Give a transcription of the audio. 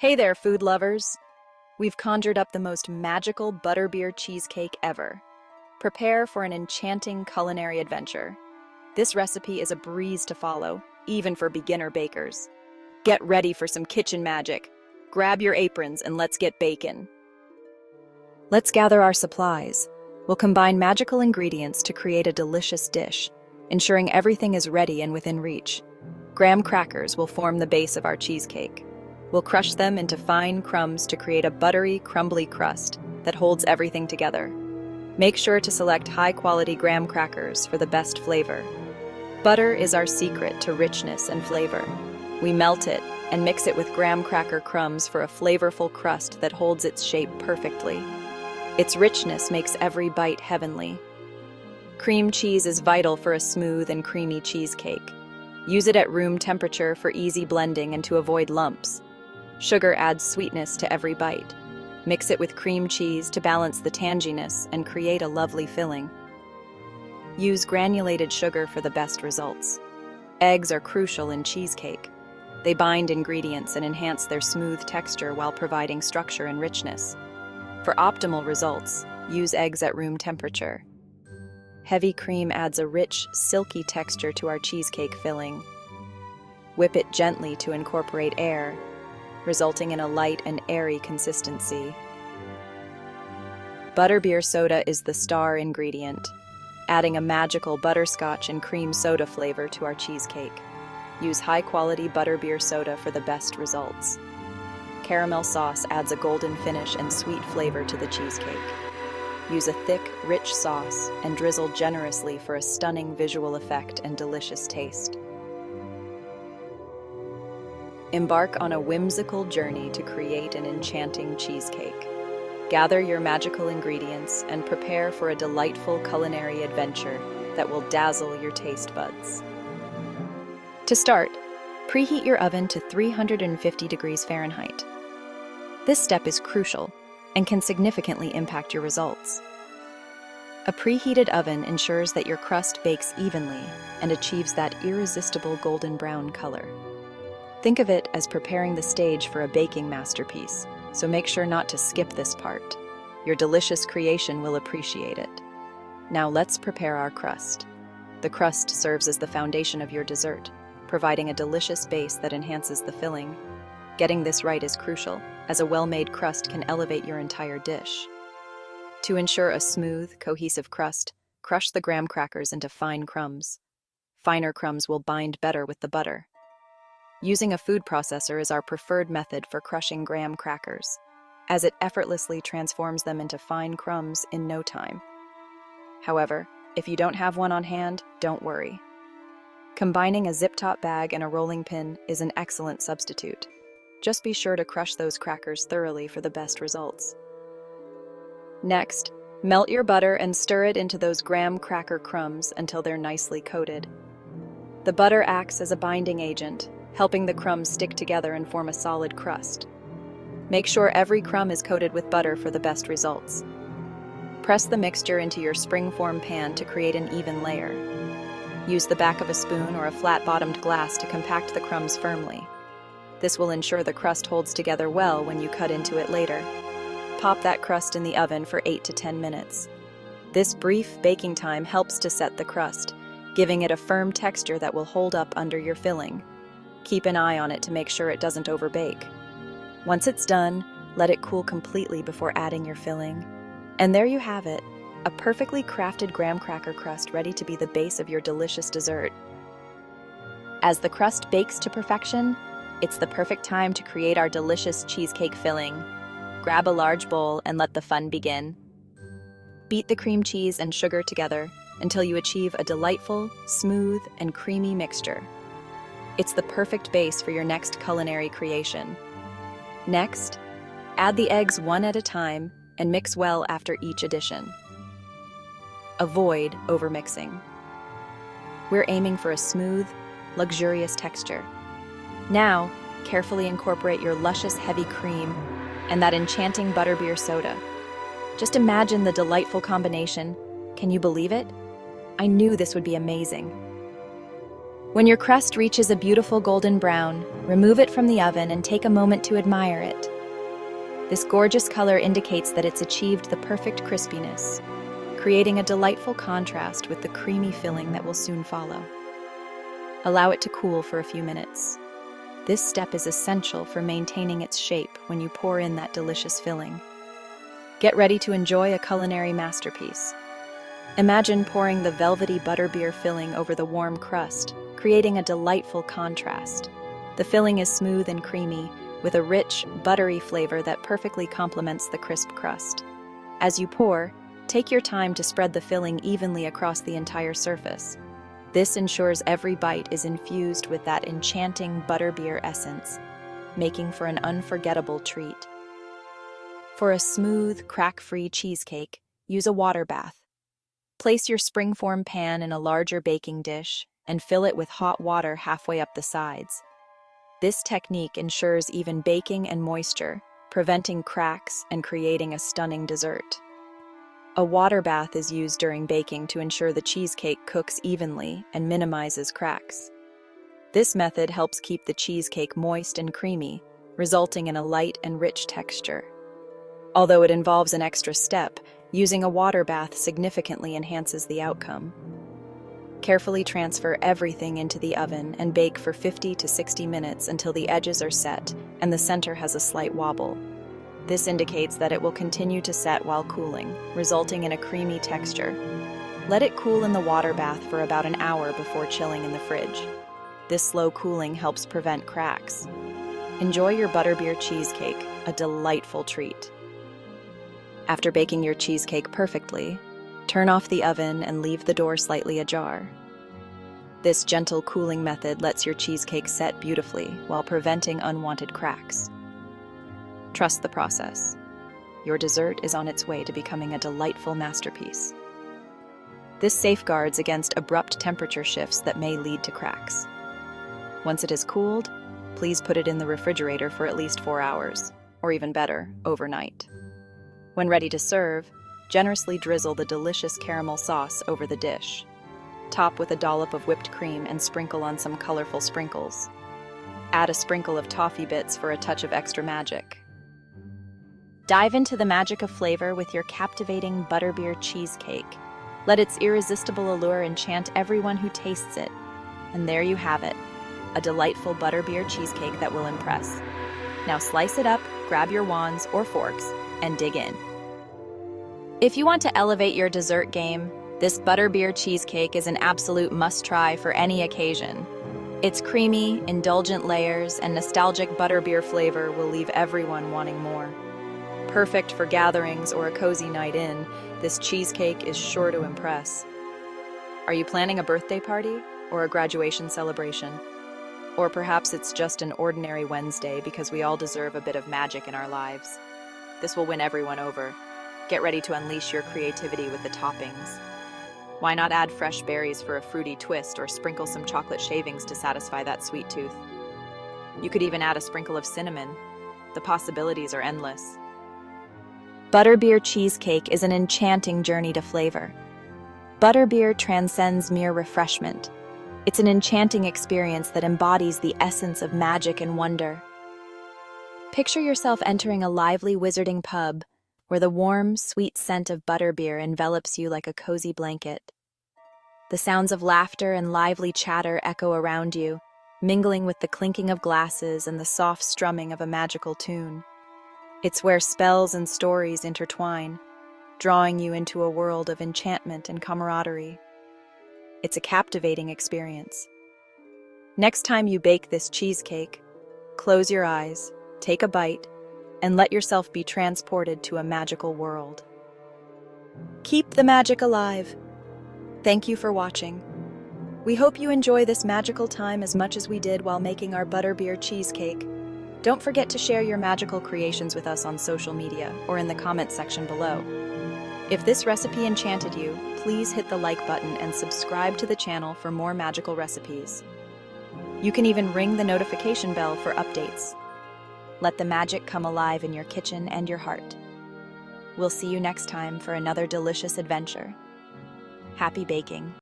Hey there, food lovers! We've conjured up the most magical butterbeer cheesecake ever. Prepare for an enchanting culinary adventure. This recipe is a breeze to follow, even for beginner bakers. Get ready for some kitchen magic. Grab your aprons and let's get baking. Let's gather our supplies. We'll combine magical ingredients to create a delicious dish, ensuring everything is ready and within reach. Graham crackers will form the base of our cheesecake. We'll crush them into fine crumbs to create a buttery, crumbly crust that holds everything together. Make sure to select high-quality graham crackers for the best flavor. Butter is our secret to richness and flavor. We melt it and mix it with graham cracker crumbs for a flavorful crust that holds its shape perfectly. Its richness makes every bite heavenly. Cream cheese is vital for a smooth and creamy cheesecake. Use it at room temperature for easy blending and to avoid lumps. Sugar adds sweetness to every bite. Mix it with cream cheese to balance the tanginess and create a lovely filling. Use granulated sugar for the best results. Eggs are crucial in cheesecake. They bind ingredients and enhance their smooth texture while providing structure and richness. For optimal results, use eggs at room temperature. Heavy cream adds a rich, silky texture to our cheesecake filling. Whip it gently to incorporate air, resulting in a light and airy consistency. Butterbeer soda is the star ingredient, adding a magical butterscotch and cream soda flavor to our cheesecake. Use high-quality butterbeer soda for the best results. Caramel sauce adds a golden finish and sweet flavor to the cheesecake. Use a thick, rich sauce and drizzle generously for a stunning visual effect and delicious taste. Embark on a whimsical journey to create an enchanting cheesecake. Gather your magical ingredients and prepare for a delightful culinary adventure that will dazzle your taste buds. To start, preheat your oven to 350 degrees Fahrenheit. This step is crucial and can significantly impact your results. A preheated oven ensures that your crust bakes evenly and achieves that irresistible golden brown color. Think of it as preparing the stage for a baking masterpiece, so make sure not to skip this part. Your delicious creation will appreciate it. Now let's prepare our crust. The crust serves as the foundation of your dessert, providing a delicious base that enhances the filling. Getting this right is crucial, as a well-made crust can elevate your entire dish. To ensure a smooth, cohesive crust, crush the graham crackers into fine crumbs. Finer crumbs will bind better with the butter. Using a food processor is our preferred method for crushing graham crackers, as it effortlessly transforms them into fine crumbs in no time. However, if you don't have one on hand, don't worry. Combining a zip-top bag and a rolling pin is an excellent substitute. Just be sure to crush those crackers thoroughly for the best results. Next, melt your butter and stir it into those graham cracker crumbs until they're nicely coated. The butter acts as a binding agent, helping the crumbs stick together and form a solid crust. Make sure every crumb is coated with butter for the best results. Press the mixture into your spring-form pan to create an even layer. Use the back of a spoon or a flat-bottomed glass to compact the crumbs firmly. This will ensure the crust holds together well when you cut into it later. Pop that crust in the oven for 8 to 10 minutes. This brief baking time helps to set the crust, giving it a firm texture that will hold up under your filling. Keep an eye on it to make sure it doesn't overbake. Once it's done, let it cool completely before adding your filling. And there you have it, a perfectly crafted graham cracker crust ready to be the base of your delicious dessert. As the crust bakes to perfection, it's the perfect time to create our delicious cheesecake filling. Grab a large bowl and let the fun begin. Beat the cream cheese and sugar together until you achieve a delightful, smooth, and creamy mixture. It's the perfect base for your next culinary creation. Next, add the eggs one at a time and mix well after each addition. Avoid overmixing. We're aiming for a smooth, luxurious texture. Now, carefully incorporate your luscious heavy cream and that enchanting butterbeer soda. Just imagine the delightful combination. Can you believe it? I knew this would be amazing. When your crust reaches a beautiful golden brown, remove it from the oven and take a moment to admire it. This gorgeous color indicates that it's achieved the perfect crispiness, creating a delightful contrast with the creamy filling that will soon follow. Allow it to cool for a few minutes. This step is essential for maintaining its shape when you pour in that delicious filling. Get ready to enjoy a culinary masterpiece. Imagine pouring the velvety butterbeer filling over the warm crust, creating a delightful contrast. The filling is smooth and creamy, with a rich, buttery flavor that perfectly complements the crisp crust. As you pour, take your time to spread the filling evenly across the entire surface. This ensures every bite is infused with that enchanting butterbeer essence, making for an unforgettable treat. For a smooth, crack-free cheesecake, use a water bath. Place your springform pan in a larger baking dish and fill it with hot water halfway up the sides. This technique ensures even baking and moisture, preventing cracks and creating a stunning dessert. A water bath is used during baking to ensure the cheesecake cooks evenly and minimizes cracks. This method helps keep the cheesecake moist and creamy, resulting in a light and rich texture. Although it involves an extra step, using a water bath significantly enhances the outcome. Carefully transfer everything into the oven and bake for 50 to 60 minutes until the edges are set and the center has a slight wobble. This indicates that it will continue to set while cooling, resulting in a creamy texture. Let it cool in the water bath for about an hour before chilling in the fridge. This slow cooling helps prevent cracks. Enjoy your butterbeer cheesecake, a delightful treat. After baking your cheesecake perfectly, turn off the oven and leave the door slightly ajar. This gentle cooling method lets your cheesecake set beautifully while preventing unwanted cracks. Trust the process. Your dessert is on its way to becoming a delightful masterpiece. This safeguards against abrupt temperature shifts that may lead to cracks. Once it is cooled, please put it in the refrigerator for at least 4 hours, or even better, overnight. When ready to serve, generously drizzle the delicious caramel sauce over the dish. Top with a dollop of whipped cream and sprinkle on some colorful sprinkles. Add a sprinkle of toffee bits for a touch of extra magic. Dive into the magic of flavor with your captivating butterbeer cheesecake. Let its irresistible allure enchant everyone who tastes it. And there you have it, a delightful butterbeer cheesecake that will impress. Now slice it up, grab your wands or forks, and dig in. If you want to elevate your dessert game, this butterbeer cheesecake is an absolute must-try for any occasion. Its creamy, indulgent layers and nostalgic butterbeer flavor will leave everyone wanting more. Perfect for gatherings or a cozy night in, this cheesecake is sure to impress. Are you planning a birthday party or a graduation celebration? Or perhaps it's just an ordinary Wednesday because we all deserve a bit of magic in our lives. This will win everyone over. Get ready to unleash your creativity with the toppings. Why not add fresh berries for a fruity twist or sprinkle some chocolate shavings to satisfy that sweet tooth? You could even add a sprinkle of cinnamon. The possibilities are endless. Butterbeer cheesecake is an enchanting journey to flavor. Butterbeer transcends mere refreshment. It's an enchanting experience that embodies the essence of magic and wonder. Picture yourself entering a lively wizarding pub, where the warm, sweet scent of butterbeer envelops you like a cozy blanket. The sounds of laughter and lively chatter echo around you, mingling with the clinking of glasses and the soft strumming of a magical tune. It's where spells and stories intertwine, drawing you into a world of enchantment and camaraderie. It's a captivating experience. Next time you bake this cheesecake, close your eyes, take a bite, and let yourself be transported to a magical world. Keep the magic alive. Thank you for watching. We hope you enjoy this magical time as much as we did while making our butterbeer cheesecake. Don't forget to share your magical creations with us on social media or in the comments section below. If this recipe enchanted you, please hit the like button and subscribe to the channel for more magical recipes. You can even ring the notification bell for updates. Let the magic come alive in your kitchen and your heart. We'll see you next time for another delicious adventure. Happy baking!